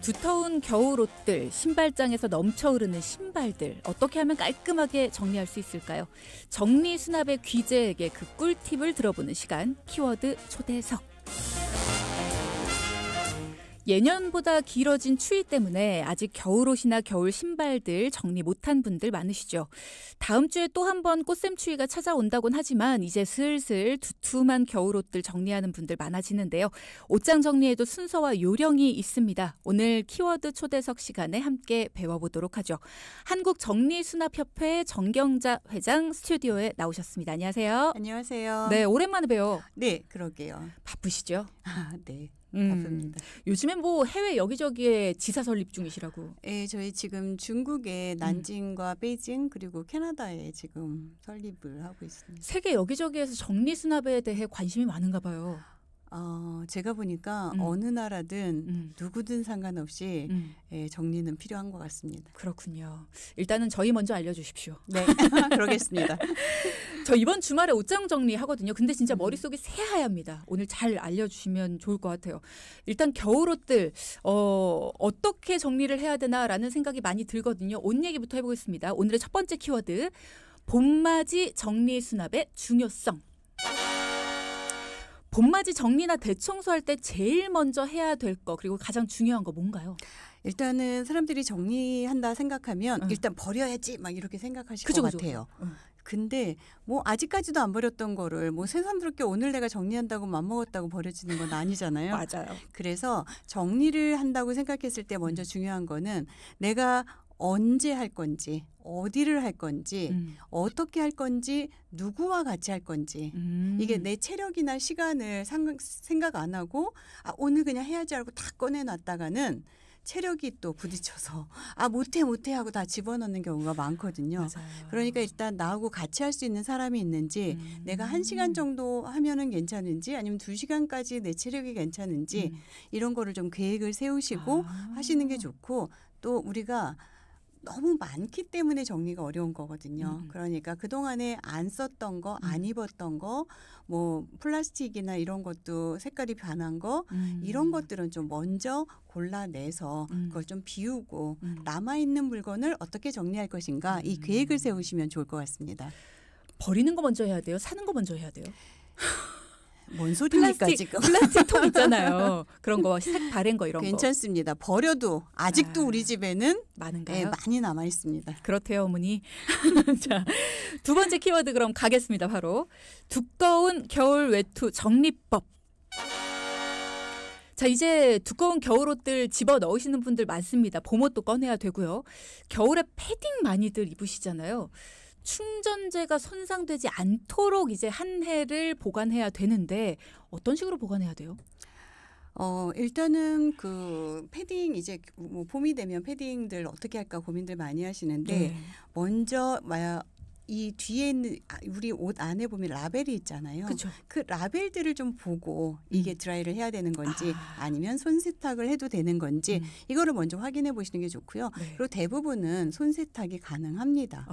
두터운 겨울 옷들, 신발장에서 넘쳐 흐르는 신발들 어떻게 하면 깔끔하게 정리할 수 있을까요? 정리 수납의 귀재에게 그 꿀팁을 들어보는 시간, 키워드 초대석. 예년보다 길어진 추위 때문에 아직 겨울옷이나 겨울 신발들 정리 못한 분들 많으시죠. 다음 주에 또 한 번 꽃샘추위가 찾아온다곤 하지만 이제 슬슬 두툼한 겨울옷들 정리하는 분들 많아지는데요. 옷장 정리에도 순서와 요령이 있습니다. 오늘 키워드 초대석 시간에 함께 배워보도록 하죠. 한국정리수납협회 정경자 회장 스튜디오에 나오셨습니다. 안녕하세요. 안녕하세요. 네, 오랜만에 봬요. 네, 그러게요. 바쁘시죠? 네. 바쁩니다. 요즘엔 뭐 해외 여기저기에 지사 설립 중이시라고. 네, 저희 지금 중국의 난징과 베이징 그리고 캐나다에 지금 설립을 하고 있습니다. 세계 여기저기에서 정리 수납에 대해 관심이 많은가 봐요. 제가 보니까 어느 나라든 누구든 상관없이 정리는 필요한 것 같습니다. 그렇군요. 일단은 저희 먼저 알려주십시오. 네, 그러겠습니다. 저 이번 주말에 옷장 정리하거든요. 근데 진짜 머릿속이 새하얗습니다. 오늘 잘 알려주시면 좋을 것 같아요. 일단 겨울옷들 어떻게 정리를 해야 되나라는 생각이 많이 들거든요. 옷 얘기부터 해보겠습니다. 오늘의 첫 번째 키워드, 봄맞이 정리 수납의 중요성. 봄맞이 정리나 대청소할 때 제일 먼저 해야 될 거, 그리고 가장 중요한 거 뭔가요? 일단은 사람들이 정리한다 생각하면 일단 버려야지 막 이렇게 생각하실 것 같아요. 근데 뭐 아직까지도 안 버렸던 거를 뭐 새삼스럽게 오늘 내가 정리한다고 맘먹었다고 버려지는 건 아니잖아요. 맞아요. 그래서 정리를 한다고 생각했을 때 먼저 중요한 거는 내가 언제 할 건지, 어디를 할 건지, 어떻게 할 건지, 누구와 같이 할 건지. 이게 내 체력이나 시간을 생각 안 하고 오늘 그냥 해야지 하고 다 꺼내놨다가는 체력이 또 부딪혀서 못해 하고 다 집어넣는 경우가 많거든요. 맞아요. 그러니까 일단 나하고 같이 할 수 있는 사람이 있는지 내가 1시간 정도 하면은 괜찮은지 아니면 2시간까지 내 체력이 괜찮은지 이런 거를 좀 계획을 세우시고 하시는 게 좋고, 또 우리가 너무 많기 때문에 정리가 어려운 거거든요. 그러니까 그동안에 안 썼던 거, 안 입었던 거, 뭐 플라스틱이나 이런 것도 색깔이 변한 거, 이런 것들은 좀 먼저 골라내서 그걸 좀 비우고 남아있는 물건을 어떻게 정리할 것인가, 이 계획을 세우시면 좋을 것 같습니다. 버리는 거 먼저 해야 돼요? 사는 거 먼저 해야 돼요? 뭔 소리입니까 지금. 플라스틱 통 있잖아요. 그런 거, 색 바랜 거 이런 거. 괜찮습니다. 버려도 아직도 우리 집에는 많은가요? 네, 많이 남아 있습니다. 그렇대요, 어머니. 자, 두 번째 키워드 그럼 가겠습니다. 바로 두꺼운 겨울 외투 정리법. 자, 이제 두꺼운 겨울옷들 집어넣으시는 분들 많습니다. 봄옷도 꺼내야 되고요. 겨울에 패딩 많이들 입으시잖아요. 충전재가 손상되지 않도록 이제 한 해를 보관해야 되는데 어떤 식으로 보관해야 돼요? 일단은 그 패딩 이제 뭐 봄이 되면 패딩들 어떻게 할까 고민들 많이 하시는데 먼저 이 뒤에 있는 우리 옷 안에 보면 라벨이 있잖아요. 그쵸. 그 라벨들을 좀 보고 이게 드라이를 해야 되는 건지 아니면 손세탁을 해도 되는 건지 이거를 먼저 확인해 보시는 게 좋고요. 네. 그리고 대부분은 손세탁이 가능합니다.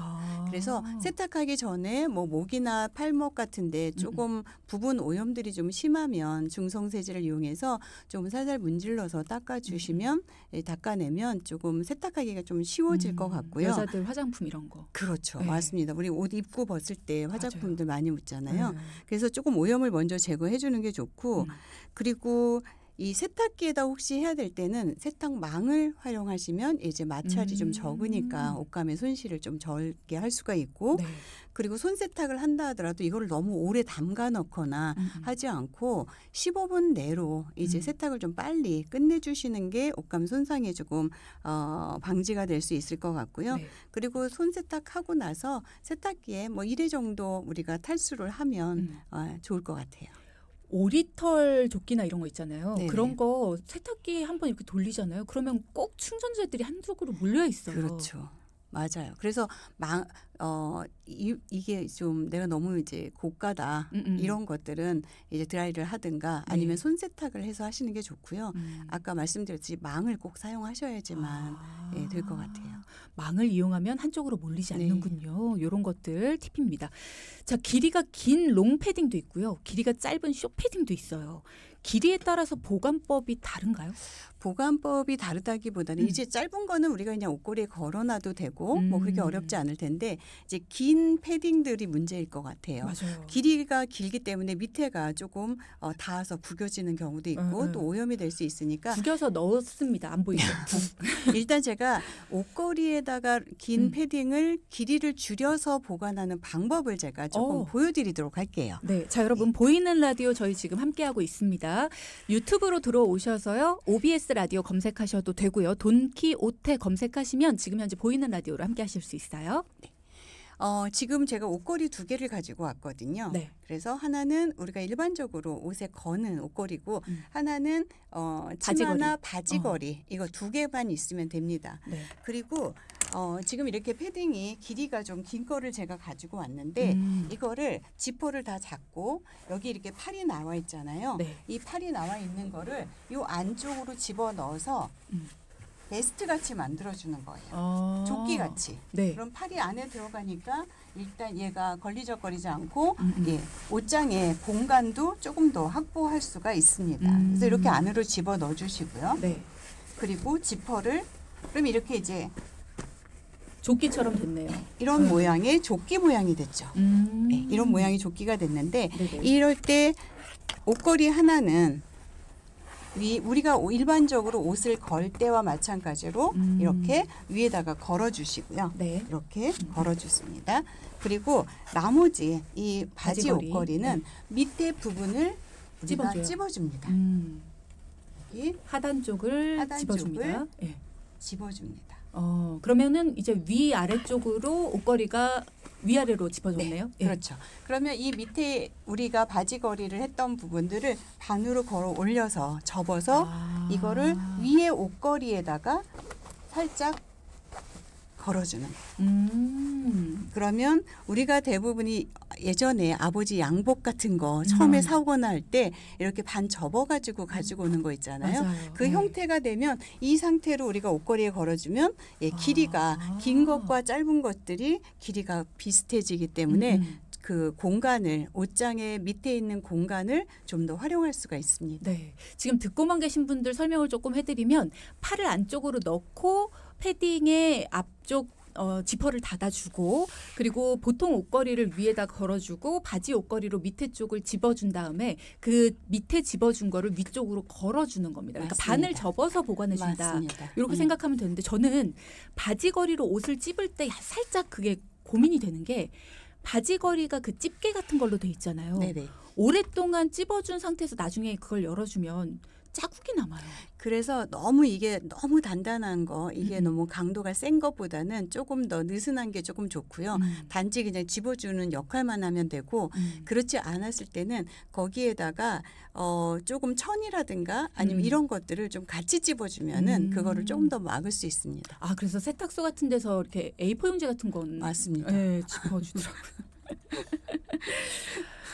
그래서 세탁하기 전에 뭐 목이나 팔목 같은데 조금 부분 오염들이 좀 심하면 중성세제를 이용해서 좀 살살 문질러서 닦아주시면 닦아내면 조금 세탁하기가 좀 쉬워질 것 같고요. 여자들 화장품 이런 거. 그렇죠. 네. 맞습니다. 우리 옷 입고 벗을 때 화장품들 맞아요. 많이 묻잖아요. 그래서 조금 오염을 먼저 제거해 주는 게 좋고 그리고 이 세탁기에다 혹시 해야 될 때는 세탁망을 활용하시면 이제 마찰이 좀 적으니까 옷감의 손실을 좀 적게 할 수가 있고 네. 그리고 손세탁을 한다 하더라도 이거를 너무 오래 담가 넣거나 하지 않고 15분 내로 이제 세탁을 좀 빨리 끝내주시는 게 옷감 손상에 조금 방지가 될 수 있을 것 같고요. 네. 그리고 손세탁하고 나서 세탁기에 뭐 1회 정도 우리가 탈수를 하면 좋을 것 같아요. 오리털 조끼나 이런 거 있잖아요. 네네. 그런 거 세탁기 한번 이렇게 돌리잖아요. 그러면 꼭 충전재들이 한두 그루 몰려 있어요. 그렇죠. 맞아요. 그래서 이게 좀 내가 너무 이제 고가다 이런 것들은 이제 드라이를 하든가 아니면 손세탁을 해서 하시는 게 좋고요. 아까 말씀드렸듯이 망을 꼭 사용하셔야지만 될 것 같아요. 망을 이용하면 한쪽으로 몰리지 않는군요. 이런 것들 팁입니다. 자, 길이가 긴 롱패딩도 있고요. 길이가 짧은 숏패딩도 있어요. 길이에 따라서 보관법이 다른가요? 보관법이 다르다기보다는 이제 짧은 거는 우리가 그냥 옷걸이에 걸어놔도 되고 뭐 그렇게 어렵지 않을 텐데 이제 긴 패딩들이 문제일 것 같아요. 맞아요. 길이가 길기 때문에 밑에가 조금 닿아서 구겨지는 경우도 있고 또 오염이 될 수 있으니까 구겨서 넣었습니다. 안 보이죠? 일단 제가 옷걸이에다가 긴 패딩을 길이를 줄여서 보관하는 방법을 제가 조금 보여드리도록 할게요. 네, 자 여러분 보이는 라디오 저희 지금 함께하고 있습니다. 유튜브로 들어오셔서요. OBS 라디오 검색하셔도 되고요. 돈키호테 검색하시면 지금 현재 보이는 라디오로 함께하실 수 있어요. 네. 지금 제가 옷걸이 2개를 가지고 왔거든요. 네. 그래서 하나는 우리가 일반적으로 옷에 거는 옷걸이고 하나는 치마나 바지걸이 이거 2개만 있으면 됩니다. 네. 그리고 지금 이렇게 패딩이 길이가 좀 긴 거를 제가 가지고 왔는데 이거를 지퍼를 다 잡고 여기 이렇게 팔이 나와 있잖아요. 네. 이 팔이 나와 있는 거를 이 안쪽으로 집어 넣어서 베스트 같이 만들어주는 거예요. 조끼 같이. 네. 그럼 팔이 안에 들어가니까 일단 얘가 걸리적거리지 않고 예, 옷장의 공간도 조금 더 확보할 수가 있습니다. 그래서 이렇게 안으로 집어 넣어주시고요. 네. 그리고 지퍼를 그럼 이렇게 이제 조끼처럼 됐네요. 이런 모양의 조끼 모양이 됐죠. 네, 이런 모양의 조끼가 됐는데 네네. 이럴 때 옷걸이 하나는 우리가 일반적으로 옷을 걸 때와 마찬가지로 이렇게 위에다가 걸어주시고요. 네. 이렇게 걸어주습니다. 그리고 나머지 이 바지 바지걸이. 옷걸이는 밑에 부분을 우리가 찝어줘요. 찝어줍니다. 여기 하단 쪽을 하단 집어줍니다. 쪽을 네. 집어줍니다. 그러면은 이제 위 아래쪽으로 옷걸이가 위아래로 집어줬네요. 네, 그렇죠. 그러면 이 밑에 우리가 바지걸이를 했던 부분들을 반으로 걸어 올려서 접어서 이거를 위에 옷걸이에다가 살짝 걸어주는 거예요. 그러면 우리가 대부분이 예전에 아버지 양복 같은 거 처음에 사오거나 할 때 이렇게 반 접어가지고 가지고 오는 거 있잖아요. 맞아요. 그 형태가 되면 이 상태로 우리가 옷걸이에 걸어주면 길이가 긴 것과 짧은 것들이 길이가 비슷해지기 때문에 그 공간을 옷장의 밑에 있는 공간을 좀 더 활용할 수가 있습니다. 네. 지금 듣고만 계신 분들 설명을 조금 해드리면 팔을 안쪽으로 넣고 패딩의 앞쪽 지퍼를 닫아주고 그리고 보통 옷걸이를 위에다 걸어주고 바지 옷걸이로 밑에 쪽을 집어준 다음에 그 밑에 집어준 거를 위쪽으로 걸어주는 겁니다. 그러니까 맞습니다. 반을 접어서 보관해준다. 맞습니다. 이렇게 생각하면 되는데 저는 바지걸이로 옷을 찝을 때 살짝 그게 고민이 되는 게 바지걸이가 그 집게 같은 걸로 돼 있잖아요. 네네. 오랫동안 찝어준 상태에서 나중에 그걸 열어주면 자국이 남아요. 그래서 이게 너무 단단한 거 이게 너무 강도가 센 것보다는 조금 더 느슨한 게 조금 좋고요. 단지 그냥 집어주는 역할만 하면 되고 그렇지 않았을 때는 거기에다가 조금 천이라든가 아니면 이런 것들을 좀 같이 집어주면은 그거를 조금 더 막을 수 있습니다. 아 그래서 세탁소 같은 데서 이렇게 A4 용지 같은 건 맞습니다. 네, 집어주더라고요.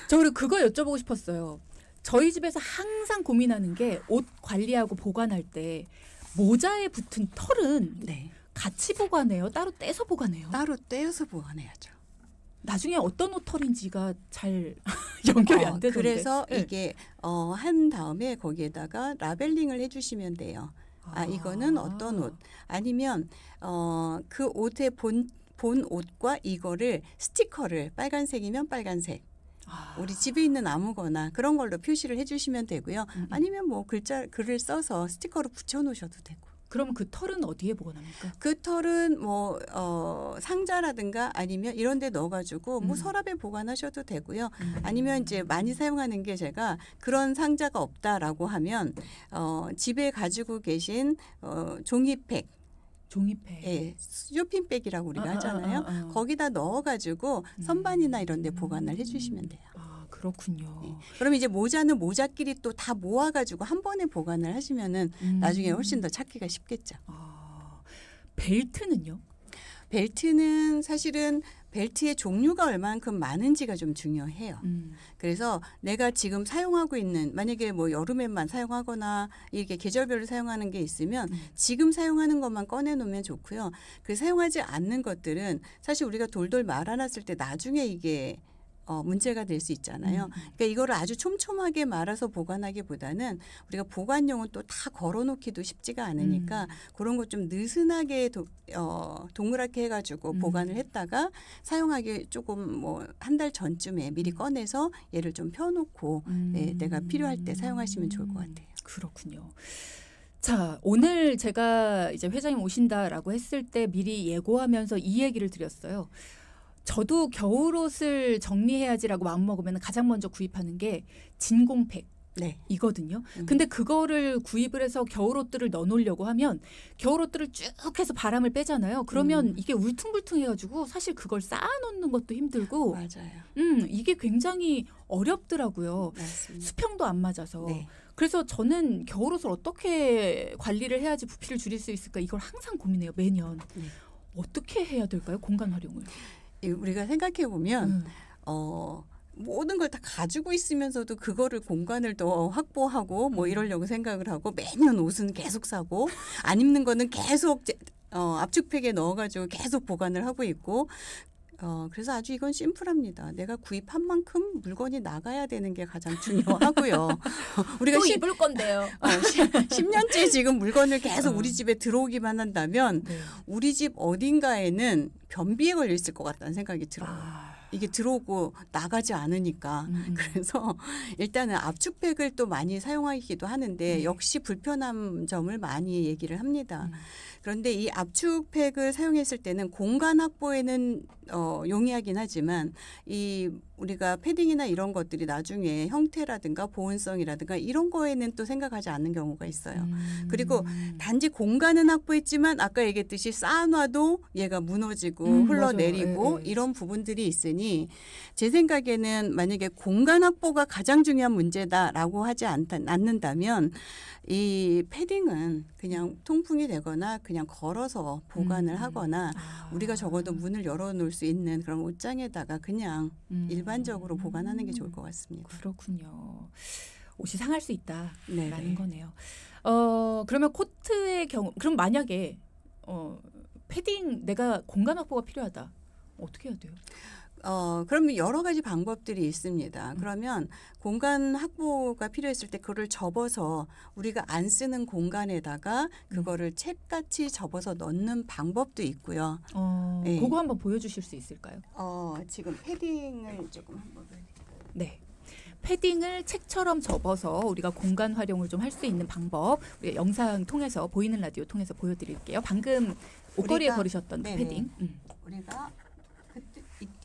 저 그리고 그거 여쭤보고 싶었어요. 저희 집에서 항상 고민하는 게 옷 관리하고 보관할 때 모자에 붙은 털은 네. 같이 보관해요? 따로 떼서 보관해요? 따로 떼어서 보관해야죠. 나중에 어떤 옷 털인지가 잘 연결이 안 되던데. 그래서 네. 이게 한 다음에 거기에다가 라벨링을 해주시면 돼요. 이거는 어떤 옷 아니면 그 옷의 본 옷과 이거를 스티커를 빨간색이면 빨간색 우리 집에 있는 아무거나 그런 걸로 표시를 해주시면 되고요. 아니면 뭐 글을 써서 스티커로 붙여놓으셔도 되고. 그럼 그 털은 어디에 보관합니까? 그 털은 뭐 상자라든가 아니면 이런 데 넣어가지고 뭐 서랍에 보관하셔도 되고요. 아니면 이제 많이 사용하는 게 제가 그런 상자가 없다라고 하면 집에 가지고 계신 종이팩 종이팩. 예, 쇼핑백이라고 우리가 하잖아요. 거기다 넣어가지고 선반이나 이런 데 보관을 해주시면 돼요. 아, 그렇군요. 네. 그럼 이제 모자는 모자끼리 또 다 모아가지고 한 번에 보관을 하시면은 나중에 훨씬 더 찾기가 쉽겠죠. 벨트는요? 벨트는 사실은 벨트의 종류가 얼만큼 많은지가 좀 중요해요. 그래서 내가 지금 사용하고 있는 만약에 뭐 여름에만 사용하거나 이렇게 계절별로 사용하는 게 있으면 지금 사용하는 것만 꺼내놓으면 좋고요. 그 사용하지 않는 것들은 사실 우리가 돌돌 말아놨을 때 나중에 이게 문제가 될 수 있잖아요. 그러니까 이거를 아주 촘촘하게 말아서 보관하기보다는 우리가 보관용은 또 다 걸어놓기도 쉽지가 않으니까 그런 거 좀 느슨하게 동그랗게 해가지고 보관을 했다가 사용하기 조금 뭐 한 달 전쯤에 미리 꺼내서 얘를 좀 펴놓고 내가 필요할 때 사용하시면 좋을 것 같아요. 그렇군요. 자, 오늘 제가 이제 회장님 오신다라고 했을 때 미리 예고하면서 이 얘기를 드렸어요. 저도 겨울옷을 정리해야지라고 마음먹으면 가장 먼저 구입하는 게 진공팩. 네. 이거든요. 근데 그거를 구입을 해서 겨울옷들을 넣어놓으려고 하면 겨울옷들을 쭉 해서 바람을 빼잖아요. 그러면 이게 울퉁불퉁해가지고 사실 그걸 쌓아놓는 것도 힘들고 맞아요. 이게 굉장히 어렵더라고요. 맞습니다. 수평도 안 맞아서. 네. 그래서 저는 겨울옷을 어떻게 관리를 해야지 부피를 줄일 수 있을까 이걸 항상 고민해요. 매년. 네. 어떻게 해야 될까요? 공간 활용을. 우리가 생각해 보면 모든 걸 다 가지고 있으면서도 그거를 공간을 더 확보하고 뭐 이러려고 생각을 하고 매년 옷은 계속 사고 안 입는 거는 계속 압축팩에 넣어가지고 계속 보관을 하고 있고 그래서 아주 이건 심플합니다. 내가 구입한 만큼 물건이 나가야 되는 게 가장 중요하고요. 우리가 또 입을 건데요. 10년째 지금 물건을 계속 우리 집에 들어오기만 한다면 우리 집 어딘가에는 변비에 걸려 있을 것 같다는 생각이 들어요. 이게 들어오고 나가지 않으니까. 그래서 일단은 압축팩을 또 많이 사용하기도 하는데 역시 불편한 점을 많이 얘기를 합니다. 그런데 이 압축팩을 사용했을 때는 공간 확보에는 용이하긴 하지만 이 우리가 패딩이나 이런 것들이 나중에 형태라든가 보온성이라든가 이런 거에는 또 생각하지 않는 경우가 있어요. 그리고 단지 공간은 확보했지만 아까 얘기했듯이 쌓아놔도 얘가 무너지고 흘러내리고 이런 부분들이 있으니 제 생각에는 만약에 공간 확보가 가장 중요한 문제다라고 하지 않는다면 이 패딩은 그냥 통풍이 되거나 그냥 걸어서 보관을 하거나 우리가 적어도 문을 열어놓을 수 있는 그런 옷장에다가 그냥 일반적으로 보관하는 게 좋을 것 같습니다. 그렇군요. 옷이 상할 수 있다라는 네네. 거네요. 그러면 코트의 경우, 그럼 만약에 패딩 내가 공간 확보가 필요하다. 어떻게 해야 돼요? 그러면 여러 가지 방법들이 있습니다. 그러면 공간 확보가 필요했을 때 그거를 접어서 우리가 안 쓰는 공간에다가 그거를 책같이 접어서 넣는 방법도 있고요. 네. 그거 한번 보여주실 수 있을까요? 지금 패딩을 조금 한번 네. 패딩을 책처럼 접어서 우리가 공간 활용을 좀 할 수 있는 방법 우리 영상 통해서 보이는 라디오 통해서 보여드릴게요. 방금 옷걸이에 걸으셨던 그 패딩. 우리가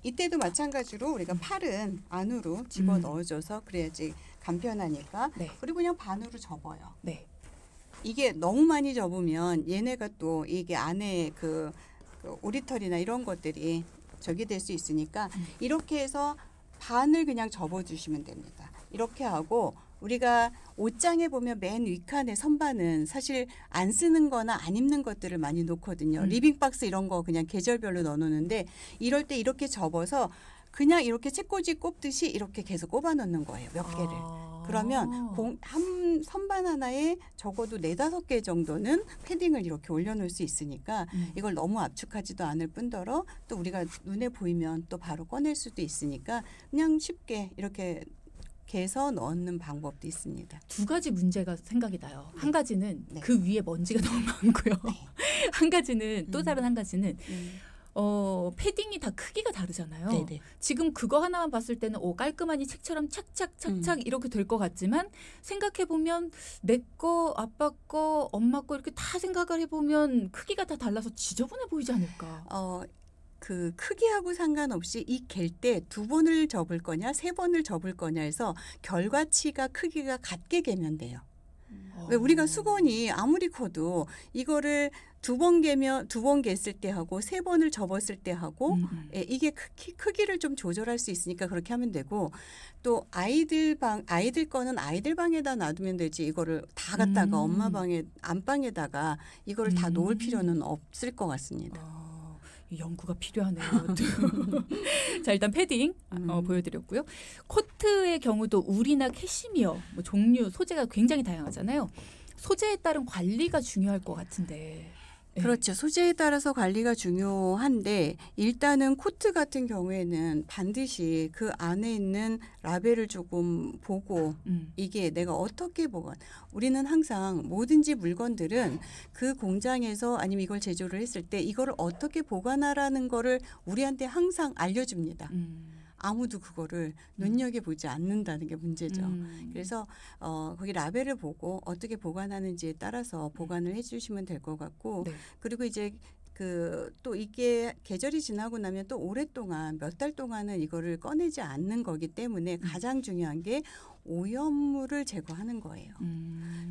이때도 마찬가지로 우리가 팔은 안으로 집어 넣어줘서 그래야지 간편하니까. 네. 그리고 그냥 반으로 접어요. 네. 이게 너무 많이 접으면 얘네가 또 이게 안에 그 오리털이나 이런 것들이 저기 될 수 있으니까 이렇게 해서 반을 그냥 접어주시면 됩니다. 이렇게 하고 우리가 옷장에 보면 맨 윗칸에 선반은 사실 안 쓰는 거나 안 입는 것들을 많이 놓거든요. 리빙박스 이런 거 그냥 계절별로 넣어놓는데 이럴 때 이렇게 접어서 그냥 이렇게 책꽂이 꼽듯이 이렇게 계속 꼽아 놓는 거예요. 몇 개를. 그러면 한 선반 하나에 적어도 4-5개 정도는 패딩을 이렇게 올려놓을 수 있으니까 이걸 너무 압축하지도 않을 뿐더러 또 우리가 눈에 보이면 또 바로 꺼낼 수도 있으니까 그냥 쉽게 이렇게 개서 넣는 방법도 있습니다. 두 가지 문제가 생각이 나요. 한 가지는 네. 그 위에 먼지가 너무 많고요. 네. 한 가지는 또 다른 한 가지는 패딩이 다 크기가 다르잖아요. 네네. 지금 그거 하나만 봤을 때는 깔끔하니 책처럼 착착착착 이렇게 될 것 같지만 생각해보면 내 거, 아빠 거, 엄마 거 이렇게 다 생각을 해보면 크기가 다 달라서 지저분해 보이지 않을까. 그 크기하고 상관없이 이 갤 때 2번을 접을 거냐 3번을 접을 거냐 해서 결과치가 크기가 같게 개면 돼요. 왜 우리가 수건이 아무리 커도 이거를 2번 개면 2번 갰을 때 하고 3번을 접었을 때 하고 이게 크기를 좀 조절할 수 있으니까 그렇게 하면 되고 또 아이들 거는 아이들 방에다 놔두면 되지 이거를 다 갖다가 엄마 방에 안방에다가 이거를 다 놓을 필요는 없을 것 같습니다. 연구가 필요하네요. 자, 일단 패딩 보여드렸고요. 코트의 경우도 울이나 캐시미어 종류 소재가 굉장히 다양하잖아요. 소재에 따른 관리가 중요할 것 같은데. 그렇죠. 소재에 따라서 관리가 중요한데 일단은 코트 같은 경우에는 반드시 그 안에 있는 라벨을 조금 보고 이게 내가 어떻게 보관. 우리는 항상 뭐든지 물건들은 그 공장에서 아니면 이걸 제조를 했을 때 이거를 어떻게 보관하라는 거를 우리한테 항상 알려줍니다. 아무도 그거를 눈여겨보지 않는다는 게 문제죠. 그래서 거기 라벨을 보고 어떻게 보관하는지에 따라서 보관을 해주시면 될 것 같고 네. 그리고 이제 또 이게 계절이 지나고 나면 또 오랫동안 몇 달 동안은 이거를 꺼내지 않는 거기 때문에 가장 중요한 게 오염물을 제거하는 거예요.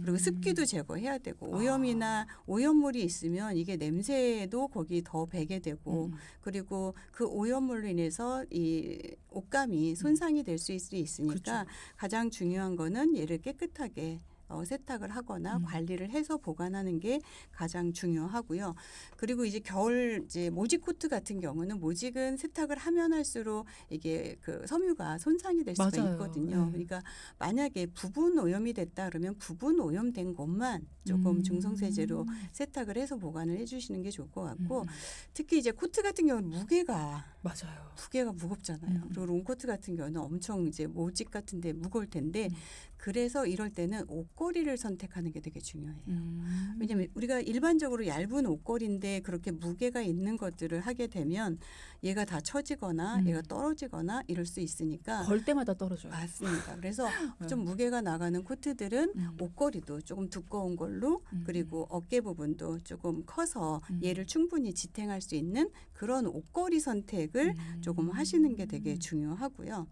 그리고 습기도 제거해야 되고 오염이나 오염물이 있으면 이게 냄새도 거기 더 배게 되고 그리고 그 오염물로 인해서 이 옷감이 손상이 될 수 있으니까 그렇죠. 가장 중요한 거는 얘를 깨끗하게 세탁을 하거나 관리를 해서 보관하는 게 가장 중요하고요. 그리고 이제 겨울 이제 모직 코트 같은 경우는 모직은 세탁을 하면 할수록 이게 그 섬유가 손상이 될 수가 맞아요. 있거든요. 네. 그러니까 만약에 부분 오염이 됐다 그러면 부분 오염된 것만 조금 중성세제로 세탁을 해서 보관을 해주시는 게 좋을 것 같고 특히 이제 코트 같은 경우는 무게가 맞아요. 무겁잖아요. 그리고 롱코트 같은 경우는 엄청 이제 모직 같은데 무거울 텐데 그래서 이럴 때는 옷걸이를 선택하는 게 되게 중요해요. 왜냐하면 우리가 일반적으로 얇은 옷걸이인데 그렇게 무게가 있는 것들을 하게 되면 얘가 다 처지거나 얘가 떨어지거나 이럴 수 있으니까 걸 때마다 떨어져요. 맞습니다. 그래서 좀 무게가 나가는 코트들은 옷걸이도 조금 두꺼운 걸로 그리고 어깨 부분도 조금 커서 얘를 충분히 지탱할 수 있는 그런 옷걸이 선택을 조금 하시는 게 되게 중요하고요.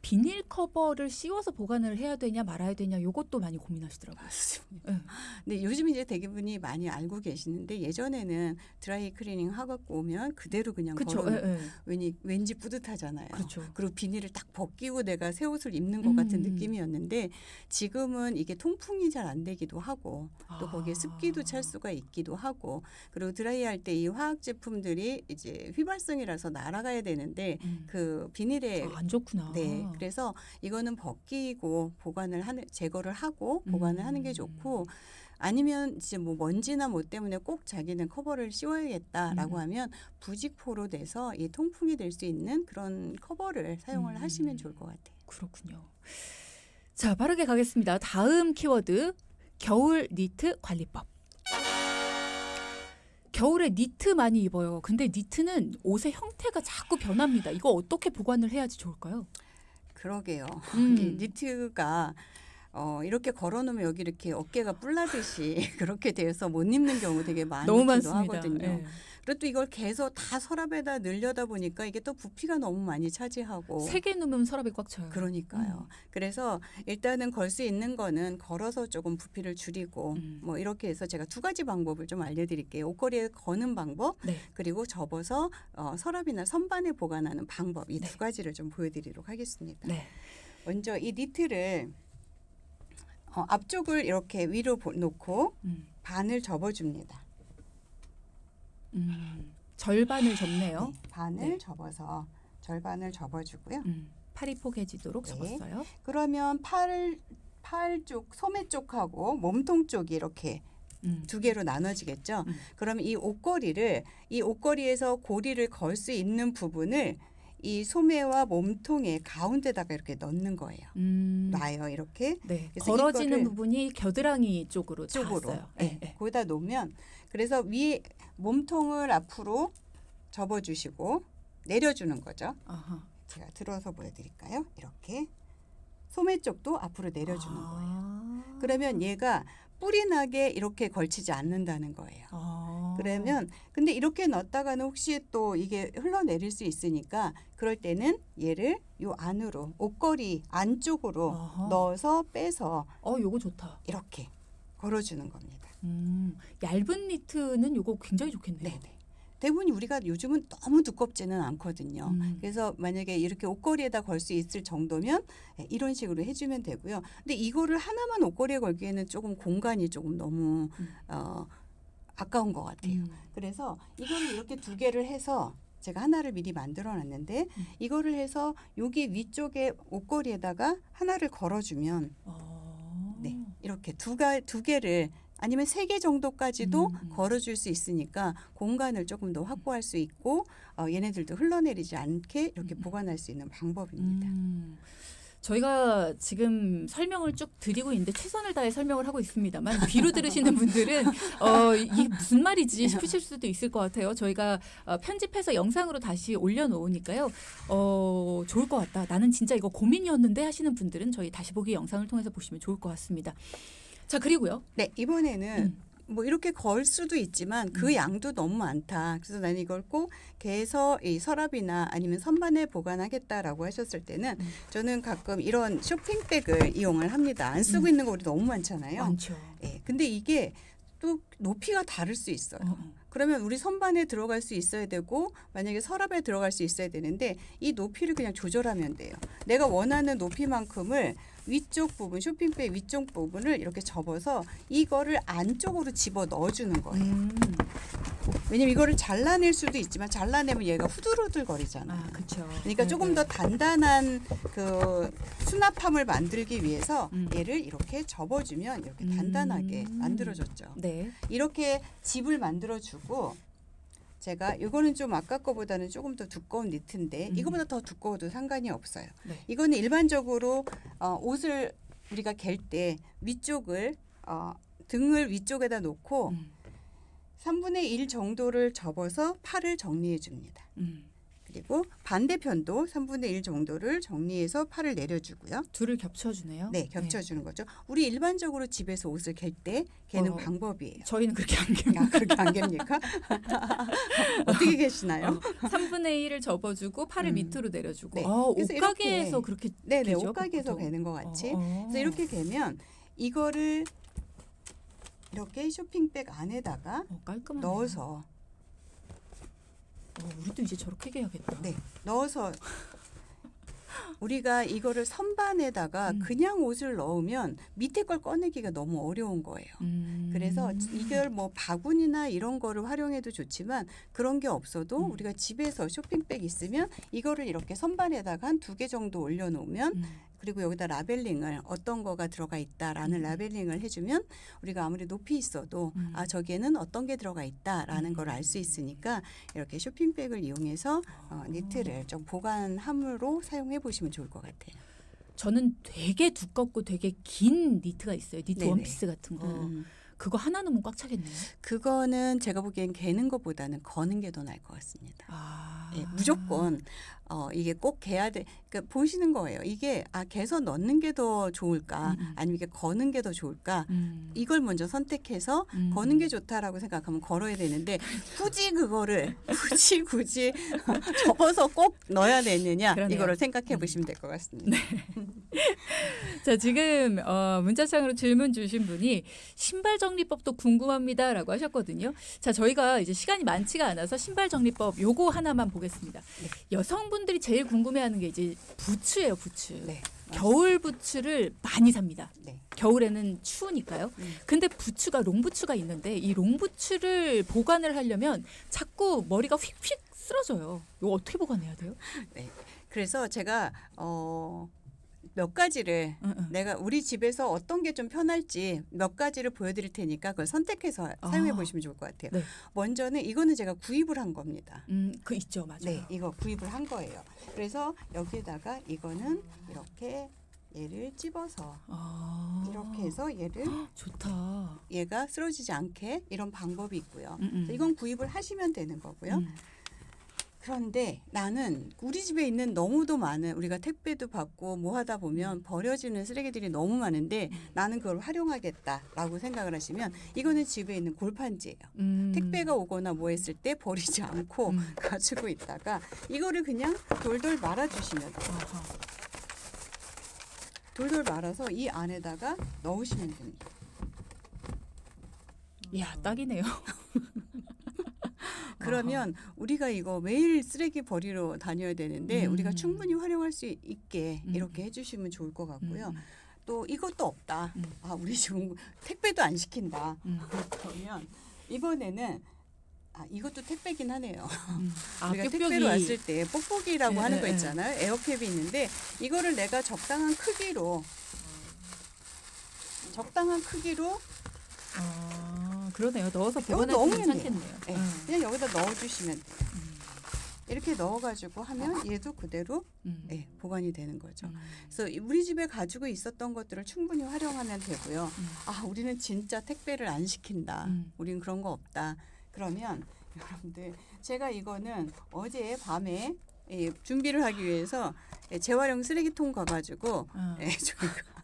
비닐 커버를 씌워서 보관을 해야 되냐 말아야 되냐 이것도 많이 고민하시더라고요. 맞습니다. 네. 근데 요즘 이제 대부분이 많이 알고 계시는데 예전에는 드라이 클리닝 하고 오면 그대로 그냥 그렇죠. 걸어놓으면 왠지 뿌듯하잖아요. 그렇죠. 그리고 비닐을 딱 벗기고 내가 새 옷을 입는 것 같은 느낌이었는데 지금은 이게 통풍이 잘 안 되기도 하고 또 거기에 습기도 찰 수가 있기도 하고 그리고 드라이할 때 이 화학 제품들이 이제 휘발성이라서 날아가야 되는데 그 비닐에 안 좋구나. 네, 그래서 이거는 벗기고 제거를 하고 보관을 하는 게 좋고 아니면 이제 뭐 먼지나 뭐 때문에 꼭 자기는 커버를 씌워야겠다라고 하면 부직포로 돼서 이 통풍이 될 수 있는 그런 커버를 사용을 하시면 좋을 것 같아요. 그렇군요. 자, 빠르게 가겠습니다. 다음 키워드 겨울 니트 관리법. 겨울에 니트 많이 입어요. 근데 니트는 옷의 형태가 자꾸 변합니다. 이거 어떻게 보관을 해야지 좋을까요? 그러게요. 이 니트가 이렇게 걸어놓으면 여기 이렇게 어깨가 뿔나듯이 그렇게 돼서 못 입는 경우 되게 너무 많기도 많습니다. 하거든요. 네. 그리고 또 이걸 계속 다 서랍에다 늘려다 보니까 이게 또 부피가 너무 많이 차지하고. 3개 넣으면 서랍이 꽉 차요. 그러니까요. 그래서 일단은 걸 수 있는 거는 걸어서 조금 부피를 줄이고 뭐 이렇게 해서 제가 2가지 방법을 좀 알려드릴게요. 옷걸이에 거는 방법 네. 그리고 접어서 서랍이나 선반에 보관하는 방법 이 네. 2가지를 좀 보여드리도록 하겠습니다. 네. 먼저 이 니트를 앞쪽을 이렇게 위로 놓고 반을 접어줍니다. 절반을 접네요. 네, 반을 접어서 절반을 접어주고요. 팔이 포개지도록 네. 접었어요. 그러면 팔 쪽, 소매 쪽하고 몸통 쪽이 이렇게 2개로 나눠지겠죠. 그러면 이 옷걸이에서 고리를 걸 수 있는 부분을 이 소매와 몸통의 가운데다가 이렇게 넣는 거예요. 놔요 이렇게. 네. 그래서 걸어지는 이거를 부분이 겨드랑이 쪽으로 닿았어요. 네. 네. 거기다 놓으면 그래서 위에 몸통을 앞으로 접어주시고 내려주는 거죠. 아하. 제가 들어서 보여드릴까요? 이렇게 소매 쪽도 앞으로 내려주는 거예요. 그러면 얘가 뿔이 나게 이렇게 걸치지 않는다는 거예요. 그러면 근데 이렇게 넣었다가는 혹시 또 이게 흘러내릴 수 있으니까 그럴 때는 얘를 요 안으로 옷걸이 안쪽으로 넣어서 빼서 요거 좋다. 이렇게 걸어주는 겁니다. 얇은 니트는 요거 굉장히 좋겠네요. 네네. 대부분 우리가 요즘은 너무 두껍지는 않거든요. 그래서 만약에 이렇게 옷걸이에다 걸 수 있을 정도면 이런 식으로 해주면 되고요. 근데 이거를 하나만 옷걸이에 걸기에는 조금 공간이 조금 너무 아까운 것 같아요. 그래서 이거를 이렇게 2개를 해서 제가 하나를 미리 만들어 놨는데 이거를 해서 여기 위쪽에 옷걸이에다가 하나를 걸어주면 네, 이렇게 두 개를 아니면 3개 정도까지도 걸어줄 수 있으니까 공간을 조금 더 확보할 수 있고 얘네들도 흘러내리지 않게 이렇게 보관할 수 있는 방법입니다. 저희가 지금 설명을 쭉 드리고 있는데 최선을 다해 설명을 하고 있습니다만 귀로 들으시는 분들은 이게 무슨 말이지 싶으실 수도 있을 것 같아요. 저희가 편집해서 영상으로 다시 올려놓으니까요. 좋을 것 같다. 나는 진짜 이거 고민이었는데 하시는 분들은 저희 다시 보기 영상을 통해서 보시면 좋을 것 같습니다. 자, 그리고요. 네, 이번에는 뭐 이렇게 걸 수도 있지만 그 양도 너무 많다. 그래서 나는 이걸 꼭 개서 이 서랍이나 아니면 선반에 보관하겠다라고 하셨을 때는 저는 가끔 이런 쇼핑백을 이용을 합니다. 안 쓰고 있는 거 우리 너무 많잖아요. 많죠. 네, 근데 이게 또 높이가 다를 수 있어요. 그러면 우리 선반에 들어갈 수 있어야 되고 만약에 서랍에 들어갈 수 있어야 되는데 이 높이를 그냥 조절하면 돼요. 내가 원하는 높이만큼을 위쪽 부분, 쇼핑백 위쪽 부분을 이렇게 접어서 이거를 안쪽으로 집어 넣어주는 거예요. 왜냐면 이거를 잘라낼 수도 있지만 잘라내면 얘가 후들후들 거리잖아요. 그렇죠. 그러니까 조금 더 단단한 그 수납함을 만들기 위해서 얘를 이렇게 접어주면 이렇게 단단하게 만들어줬죠. 네. 이렇게 집을 만들어주고 제가 이거는 좀 아까 거보다는 조금 더 두꺼운 니트인데 이거보다 더 두꺼워도 상관이 없어요. 네. 이거는 일반적으로 옷을 우리가 갤 때 위쪽을 등을 위쪽에다 놓고 3분의 1 정도를 접어서 팔을 정리해 줍니다. 그리고 반대편도 3분의 1 정도를 정리해서 팔을 내려주고요. 둘을 겹쳐주네요. 네, 겹쳐주는 거죠. 우리 일반적으로 집에서 옷을 갤 때 개는 방법이에요. 저희는 그렇게 안 깁니다. 그렇게 안 갭니까? 어떻게 계시나요? 3분의 1을 접어주고 팔을 밑으로 내려주고. 네. 옷가게에서 이렇게, 그렇게 네네, 개죠, 옷가게에서 보통. 개는 것 같이. 그래서 이렇게 개면 이거를 이렇게 쇼핑백 안에다가 깔끔하네요. 넣어서 우리도 이제 저렇게 해야겠다. 네, 넣어서 우리가 이거를 선반에다가 그냥 옷을 넣으면 밑에 걸 꺼내기가 너무 어려운 거예요. 그래서 이걸 뭐 바구니나 이런 거를 활용해도 좋지만 그런 게 없어도 우리가 집에서 쇼핑백 있으면 이거를 이렇게 선반에다가 한 2개 정도 올려놓으면 그리고 여기다 라벨링을 어떤 거가 들어가 있다라는 라벨링을 해주면 우리가 아무리 높이 있어도 저기에는 어떤 게 들어가 있다라는 걸 알 수 있으니까 이렇게 쇼핑백을 이용해서 니트를 좀 보관함으로 사용해 보시면 좋을 것 같아요. 저는 되게 두껍고 되게 긴 니트가 있어요. 니트 네네. 원피스 같은 거. 그거 하나 넣으면 꽉 차겠네요. 그거는 제가 보기엔 개는 것보다는 거는 게 더 나을 것 같습니다. 네, 무조건 이게 꼭 개야 돼. 그러니까 보시는 거예요. 이게 개서 넣는 게 더 좋을까, 아니면 이게 거는 게 더 좋을까. 이걸 먼저 선택해서 거는 게 좋다라고 생각하면 걸어야 되는데 굳이 그거를 굳이 접어서 꼭 넣어야 되느냐 그러네요. 이거를 생각해 보시면 될 것 같습니다. 자, 지금 문자창으로 질문 주신 분이 신발 정리법도 궁금합니다라고 하셨거든요. 자, 저희가 이제 시간이 많지가 않아서 신발 정리법 요거 하나만 보겠습니다. 네. 여성분들이 제일 궁금해하는 게 이제 부츠예요, 부츠. 네, 겨울 부츠를 많이 삽니다. 네. 겨울에는 추우니까요. 근데 부츠가 롱부츠가 있는데 이 롱부츠를 보관을 하려면 자꾸 머리가 휙휙 쓰러져요. 이거 어떻게 보관해야 돼요? 네. 그래서 제가 몇 가지를 내가 우리 집에서 어떤 게 좀 편할지 몇 가지를 보여드릴 테니까 그걸 선택해서 사용해 보시면 좋을 것 같아요. 네. 먼저는 이거는 제가 구입을 한 겁니다. 그 있죠, 맞아요. 네, 이거 구입을 한 거예요. 그래서 여기다가 이거는 이렇게 얘를 찝어서 이렇게 해서 얘를 좋다. 얘가 쓰러지지 않게 이런 방법이 있고요. 이건 구입을 하시면 되는 거고요. 그런데 나는 우리 집에 있는 너무도 많은 우리가 택배도 받고 뭐 하다 보면 버려지는 쓰레기들이 너무 많은데 나는 그걸 활용하겠다라고 생각을 하시면 이거는 집에 있는 골판지예요. 택배가 오거나 뭐 했을 때 버리지 않고 가지고 있다가 이거를 그냥 돌돌 말아주시면 돼요. 돌돌 말아서 이 안에다가 넣으시면 됩니다. 이야, 딱이네요. 그러면 우리가 이거 매일 쓰레기 버리러 다녀야 되는데 우리가 충분히 활용할 수 있게 이렇게 해주시면 좋을 것 같고요. 또 이것도 없다. 우리 지금 택배도 안 시킨다. 그러면 이번에는 이것도 택배긴 하네요. 우리가 뾱뾱이. 택배로 왔을 때 뽁뽁이라고 하는 거 있잖아요. 에어캡이 있는데 이거를 내가 적당한 크기로 그러네요. 넣어서 여기 보관하기 넣으면 괜찮겠네요. 네, 그냥 여기다 넣어주시면 돼요. 이렇게 넣어가지고 하면 얘도 그대로 네, 보관이 되는 거죠. 그래서 우리 집에 가지고 있었던 것들을 충분히 활용하면 되고요. 아, 우리는 진짜 택배를 안 시킨다. 우리는 그런 거 없다. 그러면 여러분들 제가 이거는 어제 밤에 준비를 하기 위해서 재활용 쓰레기통 가가지고 저희가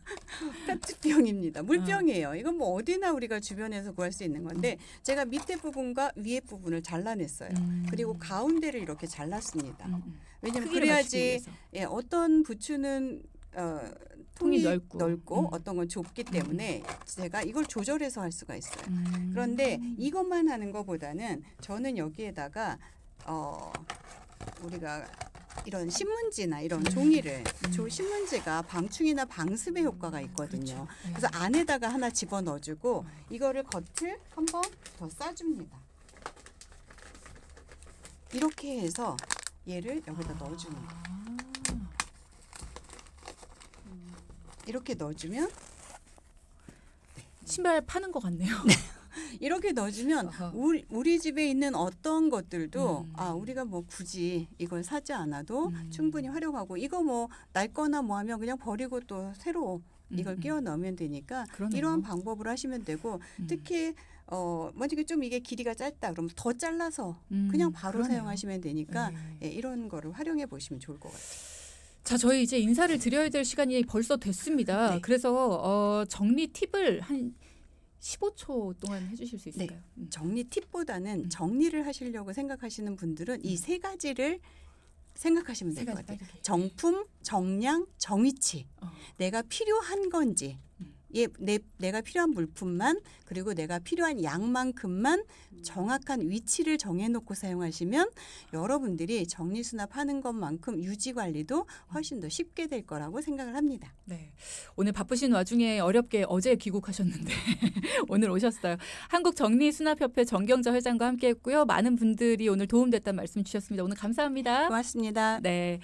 페트병입니다. 물병이에요. 이건 뭐 어디나 우리가 주변에서 구할 수 있는 건데 제가 밑에 부분과 위에 부분을 잘라냈어요. 그리고 가운데를 이렇게 잘랐습니다. 왜냐하면 그래야지 어떤 부추는 통이 넓고 어떤 건 좁기 때문에 제가 이걸 조절해서 할 수가 있어요. 그런데 이것만 하는 것보다는 저는 여기에다가 우리가 이런 신문지나 이런 종이를 신문지가 방충이나 방습의 효과가 있거든요. 그렇죠. 그래서 안에다가 하나 집어 넣어주고 이거를 겉을 한번 더 싸줍니다. 이렇게 해서 얘를 여기다 넣어주는 거예요. 이렇게 넣어주면 신발 파는 것 같네요. 이렇게 넣어주면 우리 집에 있는 어떤 것들도 우리가 뭐 굳이 이걸 사지 않아도 충분히 활용하고 이거 뭐 낡거나 뭐 하면 그냥 버리고 또 새로 이걸 끼워 넣으면 되니까 그러네요. 이런 방법으로 하시면 되고 특히 만약에 좀 이게 길이가 짧다 그러면 더 잘라서 그냥 바로 그러네요. 사용하시면 되니까 이런 거를 활용해 보시면 좋을 것 같아요. 자, 저희 이제 인사를 드려야 될 시간이 벌써 됐습니다. 네. 그래서 정리 팁을 한 15초 동안 해주실 수 있을까요? 정리 팁보다는 정리를 하시려고 생각하시는 분들은 이 세 가지를 생각하시면 될 것 같아요. 정품, 정량, 정위치. 내가 필요한 건지 내가 필요한 물품만 그리고 내가 필요한 양만큼만 정확한 위치를 정해놓고 사용하시면 여러분들이 정리수납하는 것만큼 유지관리도 훨씬 더 쉽게 될 거라고 생각을 합니다. 네, 오늘 바쁘신 와중에 어렵게 어제 귀국하셨는데 오늘 오셨어요. 한국정리수납협회 정경자 회장과 함께했고요. 많은 분들이 오늘 도움됐다는 말씀 주셨습니다. 오늘 감사합니다. 고맙습니다. 네.